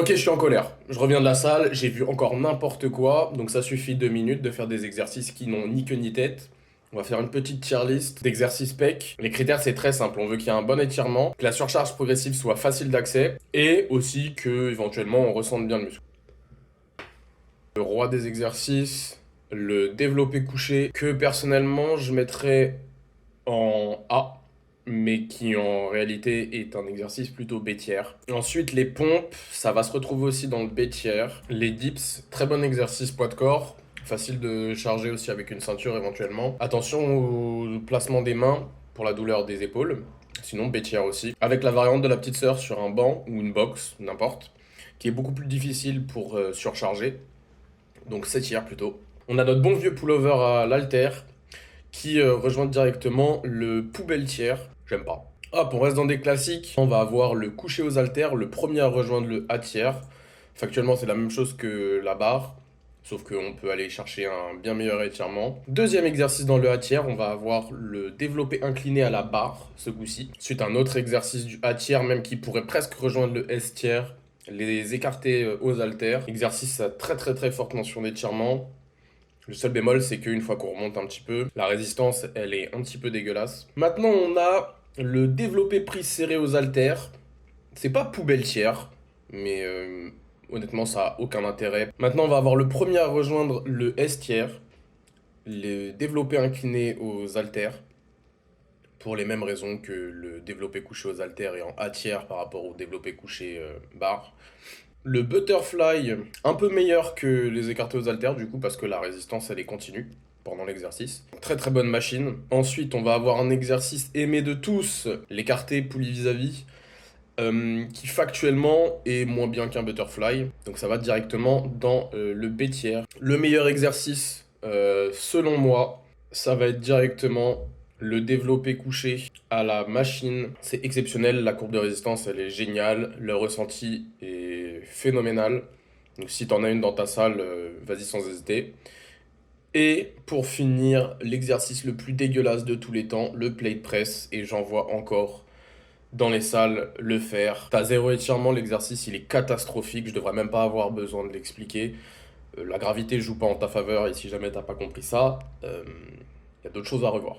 Ok, je suis en colère. Je reviens de la salle, j'ai vu encore n'importe quoi, donc ça suffit 2 minutes de faire des exercices qui n'ont ni queue ni tête. On va faire une petite tier list d'exercices PEC. Les critères, c'est très simple. On veut qu'il y ait un bon étirement, que la surcharge progressive soit facile d'accès, et aussi que, éventuellement, on ressente bien le muscle. Le roi des exercices, le développé couché, que personnellement, je mettrais en A, mais qui en réalité est un exercice plutôt B tiers. Ensuite, les pompes, ça va se retrouver aussi dans le B tiers. Les dips, très bon exercice poids de corps. Facile de charger aussi avec une ceinture éventuellement. Attention au placement des mains pour la douleur des épaules. Sinon, B tiers aussi. Avec la variante de la petite sœur sur un banc ou une box, n'importe, qui est beaucoup plus difficile pour surcharger. Donc C tiers plutôt. On a notre bon vieux pullover à l'halter qui rejoint directement le poubelle tiers. J'aime pas. Hop, on reste dans des classiques. On va avoir le coucher aux haltères, le premier à rejoindre le A tiers. Factuellement, c'est la même chose que la barre, sauf qu'on peut aller chercher un bien meilleur étirement. Deuxième exercice dans le A tiers, on va avoir le développé incliné à la barre, ce coup-ci. Ensuite, un autre exercice du A tiers, même qui pourrait presque rejoindre le S tiers, les écartés aux haltères. Exercice à très très très forte mention d'étirement. Le seul bémol, c'est qu'une fois qu'on remonte un petit peu, la résistance, elle est un petit peu dégueulasse. Maintenant, on a le développé prise serré aux haltères. C'est pas poubelle tiers, mais honnêtement, ça a aucun intérêt. Maintenant, on va avoir le premier à rejoindre le S tiers, le développé incliné aux haltères, pour les mêmes raisons que le développé couché aux haltères est en A tiers par rapport au développé couché barre. Le butterfly, un peu meilleur que les écartés aux haltères du coup parce que la résistance elle est continue pendant l'exercice. Très très bonne machine. Ensuite on va avoir un exercice aimé de tous, l'écarté poulie vis-à-vis, qui factuellement est moins bien qu'un butterfly. Donc ça va directement dans le B tiers. Le meilleur exercice selon moi, ça va être directement le développé couché à la machine. C'est exceptionnel, la courbe de résistance elle est géniale, le ressenti est phénoménal. Donc si t'en as une dans ta salle, vas-y sans hésiter. Et pour finir, l'exercice le plus dégueulasse de tous les temps, le plate press. Et j'en vois encore dans les salles le faire. T'as zéro étirement, l'exercice il est catastrophique, je devrais même pas avoir besoin de l'expliquer. La gravité joue pas en ta faveur et si jamais t'as pas compris ça, il y a d'autres choses à revoir.